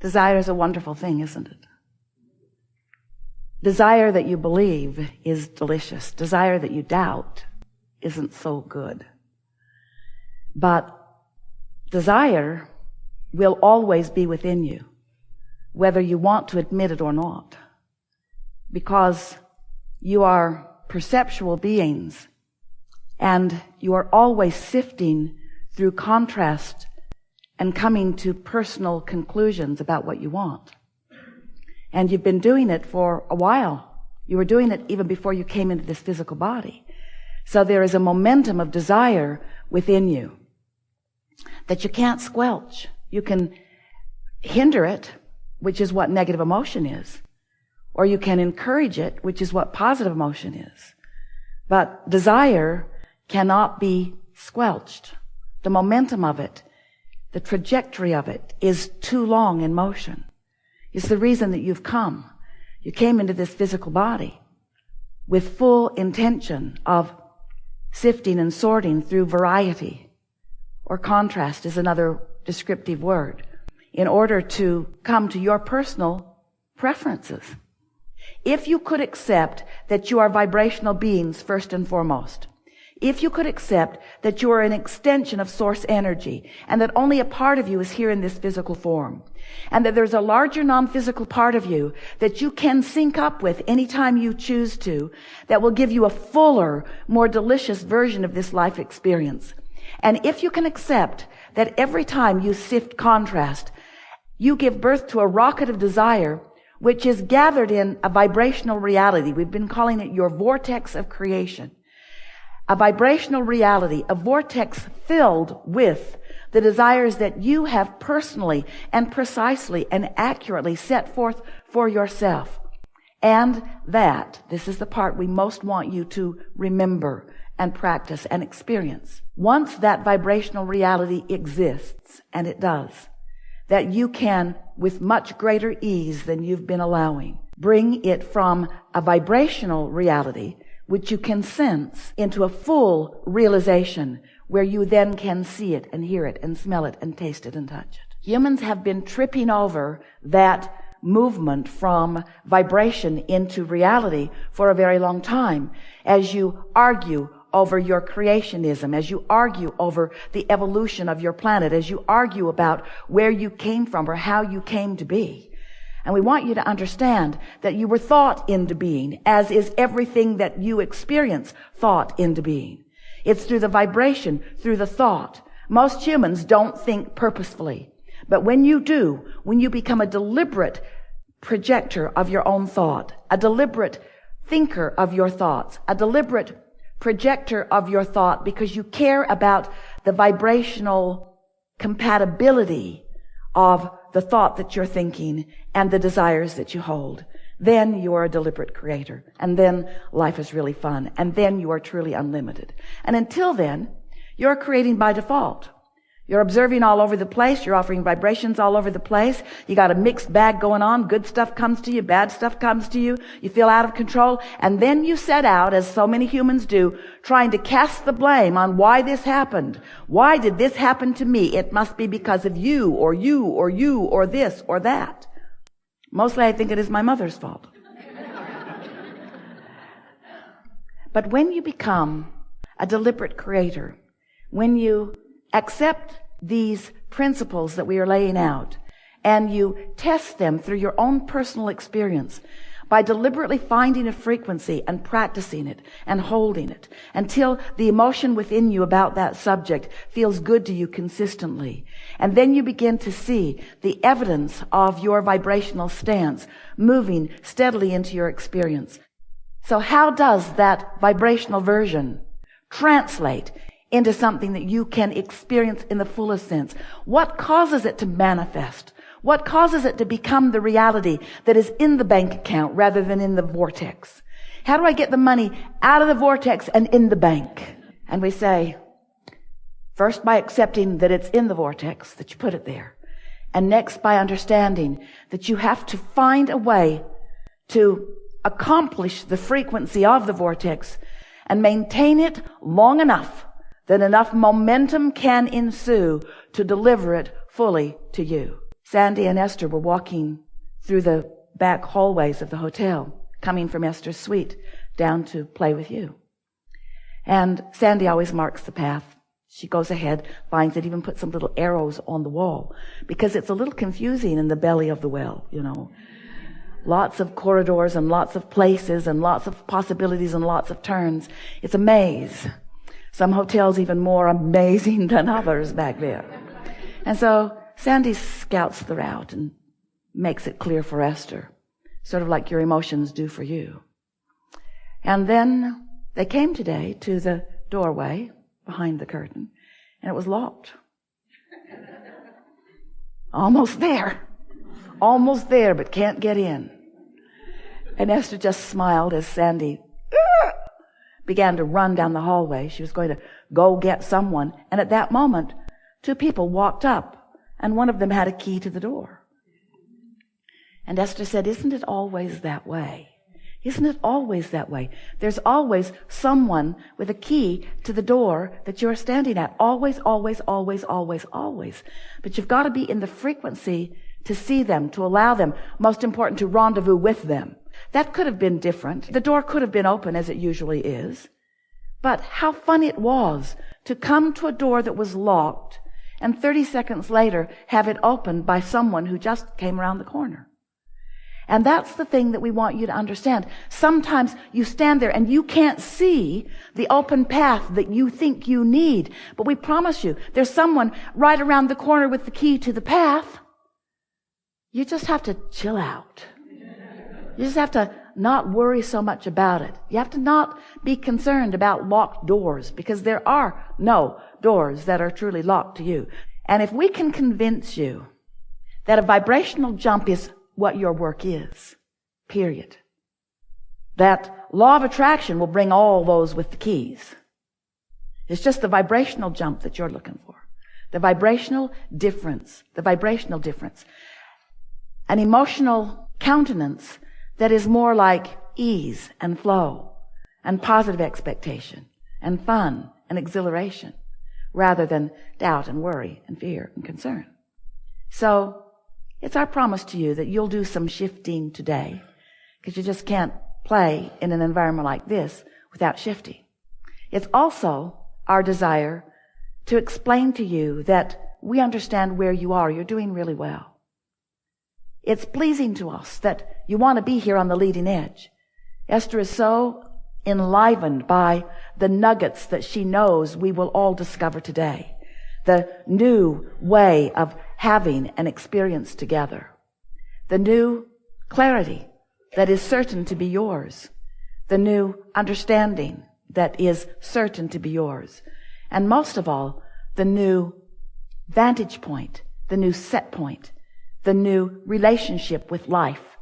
Desire is a wonderful thing, isn't it? Desire that you believe is delicious. Desire that you doubt isn't so good. But desire will always be within you, whether you want to admit it or not, because you are perceptual beings and you are always sifting through contrast and coming to personal conclusions about what you want. And you've been doing it for a while. You were doing it even before you came into this physical body. So there is a momentum of desire within you that you can't squelch. You can hinder it, which is what negative emotion is, or you can encourage it, which is what positive emotion is. But desire cannot be squelched. The momentum of it, the trajectory of it is too long in motion. It's the reason that you've come. You came into this physical body with full intention of sifting and sorting through variety, or contrast is another descriptive word, in order to come to your personal preferences. If you could accept that you are vibrational beings first and foremost, if you could accept that you are an extension of source energy and that only a part of you is here in this physical form, and that there's a larger non-physical part of you that you can sync up with anytime you choose to, that will give you a fuller, more delicious version of this life experience. And if you can accept that every time you sift contrast, you give birth to a rocket of desire which is gathered in a vibrational reality. We've been calling it your vortex of creation. A vibrational reality, a vortex filled with the desires that you have personally and precisely and accurately set forth for yourself. And that, this is the part we most want you to remember and practice and experience. Once that vibrational reality exists, and it does, that you can, with much greater ease than you've been allowing, bring it from a vibrational reality which you can sense into a full realization where you then can see it and hear it and smell it and taste it and touch it. Humans have been tripping over that movement from vibration into reality for a very long time. As you argue over your creationism, as you argue over the evolution of your planet, as you argue about where you came from or how you came to be. And we want you to understand that you were thought into being, as is everything that you experience thought into being. It's through the vibration, through the thought. Most humans don't think purposefully. But when you do, when you become a deliberate projector of your own thought, a deliberate thinker of your thoughts, a deliberate projector of your thought because you care about the vibrational compatibility of the thought that you're thinking and the desires that you hold, then you are a deliberate creator. And then life is really fun. And then you are truly unlimited. And until then, you're creating by default. You're observing all over the place. You're offering vibrations all over the place. You got a mixed bag going on. Good stuff comes to you. Bad stuff comes to you. You feel out of control. And then you set out, as so many humans do, trying to cast the blame on why this happened. Why did this happen to me? It must be because of you or you or you or this or that. Mostly I think it is my mother's fault. But when you become a deliberate creator, when you accept these principles that we are laying out, and you test them through your own personal experience by deliberately finding a frequency and practicing it and holding it until the emotion within you about that subject feels good to you consistently. And then you begin to see the evidence of your vibrational stance moving steadily into your experience. So how does that vibrational version translate into something that you can experience in the fullest sense? What causes it to manifest? What causes it to become the reality that is in the bank account rather than in the vortex? How do I get the money out of the vortex and in the bank? And we say, first by accepting that it's in the vortex, that you put it there. And next by understanding that you have to find a way to accomplish the frequency of the vortex and maintain it long enough that enough momentum can ensue to deliver it fully to you. Sandy and Esther were walking through the back hallways of the hotel, coming from Esther's suite down to play with you. And Sandy always marks the path. She goes ahead, finds it, even puts some little arrows on the wall, because it's a little confusing in the belly of the well, you know. Lots of corridors and lots of places and lots of possibilities and lots of turns. It's a maze. Some hotels even more amazing than others back there. And so Sandy scouts the route and makes it clear for Esther, sort of like your emotions do for you. And then they came today to the doorway behind the curtain, and it was locked. Almost there, but can't get in. And Esther just smiled as Sandy began to run down the hallway. She was going to go get someone. And at that moment, two people walked up, and one of them had a key to the door. And Esther said, "Isn't it always that way? Isn't it always that way? There's always someone with a key to the door that you're standing at. Always, always, always, always, always. But you've got to be in the frequency to see them, to allow them. Most important, to rendezvous with them." That could have been different. The door could have been open as it usually is. But how fun it was to come to a door that was locked and 30 seconds later have it opened by someone who just came around the corner. And that's the thing that we want you to understand. Sometimes you stand there and you can't see the open path that you think you need. But we promise you, there's someone right around the corner with the key to the path. You just have to chill out. You just have to not worry so much about it. You have to not be concerned about locked doors, because there are no doors that are truly locked to you. And if we can convince you that a vibrational jump is what your work is, period, that law of attraction will bring all those with the keys. It's just the vibrational jump that you're looking for. The vibrational difference. An emotional countenance that is more like ease and flow and positive expectation and fun and exhilaration, rather than doubt and worry and fear and concern. So it's our promise to you that you'll do some shifting today, because you just can't play in an environment like this without shifting. It's also our desire to explain to you that we understand where you are. You're doing really well. It's pleasing to us that you want to be here on the leading edge. Esther is so enlivened by the nuggets that she knows we will all discover today. The new way of having an experience together. The new clarity that is certain to be yours. The new understanding that is certain to be yours. And most of all, the new vantage point, the new set point, the new relationship with life,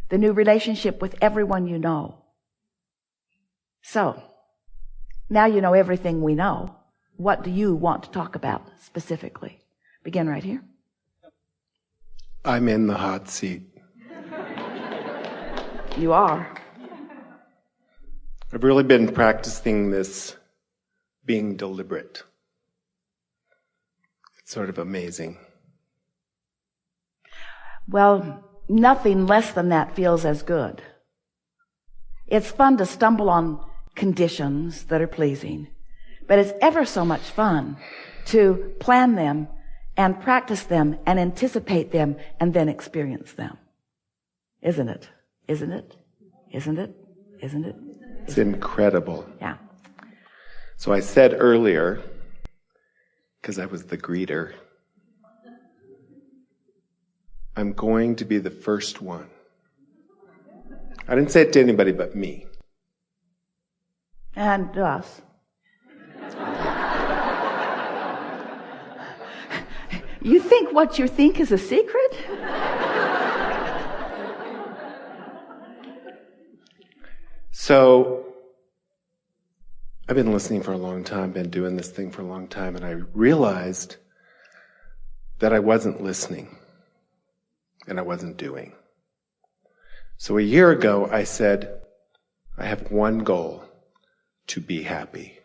the new relationship with everyone you know. So, now you know everything we know. What do you want to talk about specifically? Begin right here. I'm in the hot seat. You are. I've really been practicing this being deliberate. It's sort of amazing. Well, nothing less than that feels as good. It's fun to stumble on conditions that are pleasing, but it's ever so much fun to plan them and practice them and anticipate them and then experience them. Isn't it? Isn't it? Isn't it? Isn't it? It's incredible. Yeah. So I said earlier, because I was the greeter, I'm going to be the first one. I didn't say it to anybody but me. And us. You think what you think is a secret? So, I've been listening for a long time, been doing this thing for a long time, and I realized that I wasn't listening and I wasn't doing. So a year ago, I said, I have one goal, to be happy.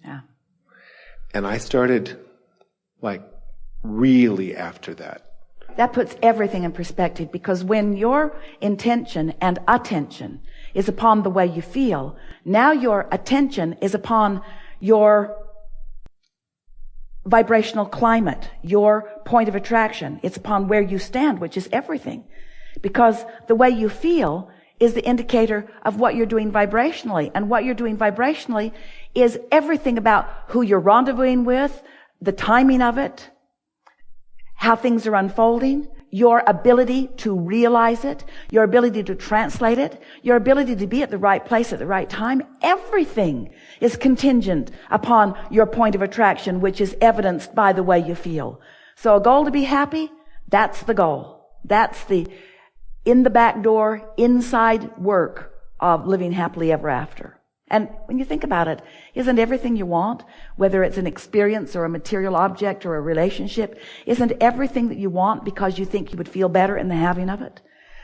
Yeah. And I started, really after that. that puts everything in perspective, because when your intention and attention is upon the way you feel, now your attention is upon your vibrational climate, your point of attraction. It's upon where you stand, which is everything. Because the way you feel is the indicator of what you're doing vibrationally. And what you're doing vibrationally is everything about who you're rendezvousing with, the timing of it, how things are unfolding, your ability to realize it, your ability to translate it, your ability to be at the right place at the right time. Everything is contingent upon your point of attraction, which is evidenced by the way you feel. So a goal to be happy, that's the goal. That's the in the back door, inside work of living happily ever after. And when you think about it, isn't everything you want, whether it's an experience or a material object or a relationship, isn't everything that you want because you think you would feel better in the having of it?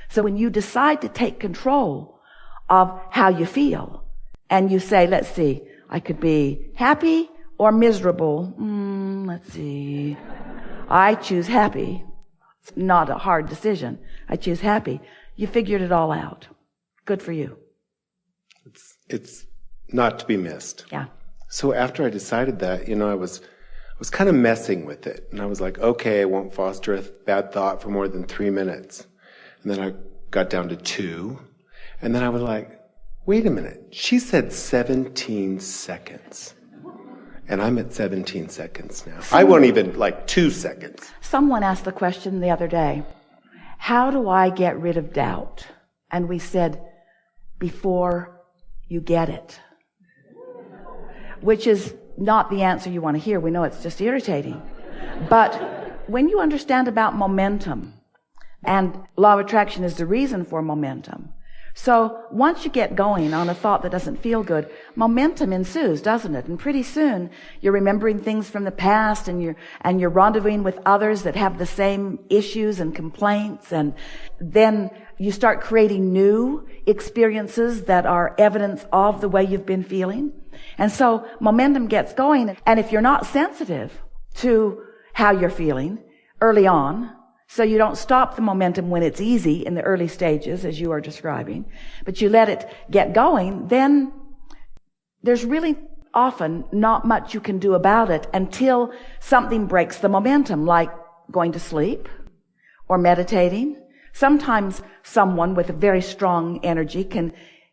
So when you decide to take control of how you feel, and you say, let's see, I could be happy or miserable. Let's see. I choose happy. It's not a hard decision. I choose happy. You figured it all out. Good for you. It's not to be missed. Yeah. So after I decided that, I was kind of messing with it. And I was like, okay, I won't foster a bad thought for more than 3 minutes. And then I got down to 2. And then I was like, wait a minute. She said 17 seconds. And I'm at 17 seconds now. I won't even 2 seconds. Someone asked the question the other day, how do I get rid of doubt? And we said, before you get it. Which is not the answer you want to hear. We know it's just irritating. But when you understand about momentum, and law of attraction is the reason for momentum. So once you get going on a thought that doesn't feel good, momentum ensues, doesn't it? And pretty soon you're remembering things from the past, and you're rendezvousing with others that have the same issues and complaints, and then you start creating new experiences that are evidence of the way you've been feeling. And so momentum gets going. And if you're not sensitive to how you're feeling early on, so you don't stop the momentum when it's easy in the early stages, as you are describing, but you let it get going, then there's really often not much you can do about it until something breaks the momentum, like going to sleep or meditating. Sometimes someone with a very strong energy can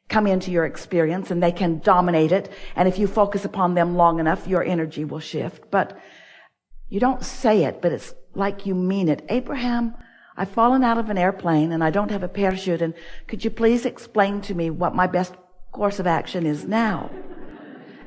come into your experience and they can dominate it. And if you focus upon them long enough, your energy will shift. But you don't say it, but it's like you mean it. Abraham, I've fallen out of an airplane and I don't have a parachute, and could you please explain to me what my best course of action is now?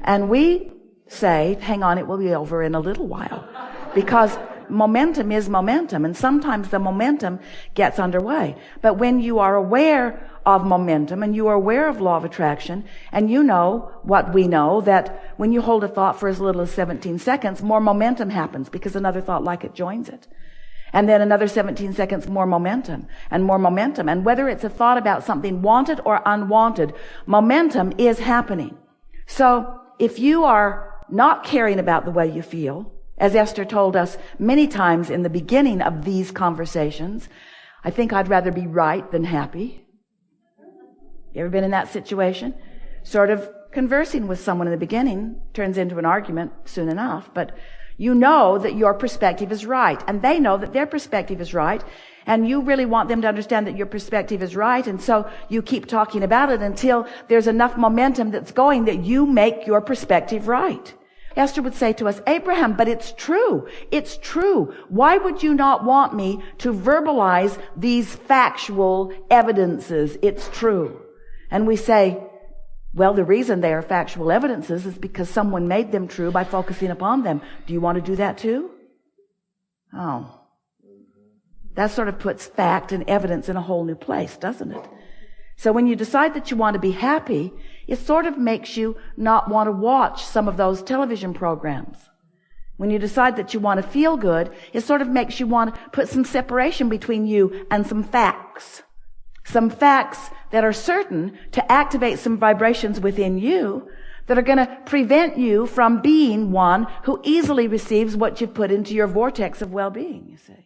And we say, hang on, it will be over in a little while. Because momentum is momentum, and sometimes the momentum gets underway. But when you are aware of momentum and you are aware of law of attraction, and you know what we know, that when you hold a thought for as little as 17 seconds, more momentum happens because another thought like it joins it. And then another 17 seconds, more momentum and more momentum. And whether it's a thought about something wanted or unwanted, momentum is happening. So if you are not caring about the way you feel, as Esther told us many times in the beginning of these conversations, I think I'd rather be right than happy. You ever been in that situation? Sort of conversing with someone in the beginning turns into an argument soon enough, but you know that your perspective is right, and they know that their perspective is right, and you really want them to understand that your perspective is right, and so you keep talking about it until there's enough momentum that's going that you make your perspective right. Esther would say to us, Abraham, but it's true. It's true. Why would you not want me to verbalize these factual evidences? It's true. And we say, well, the reason they are factual evidences is because someone made them true by focusing upon them. Do you want to do that too? Oh. That sort of puts fact and evidence in a whole new place, doesn't it? So when you decide that you want to be happy, it sort of makes you not want to watch some of those television programs. When you decide that you want to feel good, it sort of makes you want to put some separation between you and some facts. Some facts that are certain to activate some vibrations within you that are going to prevent you from being one who easily receives what you've put into your vortex of well-being, you see.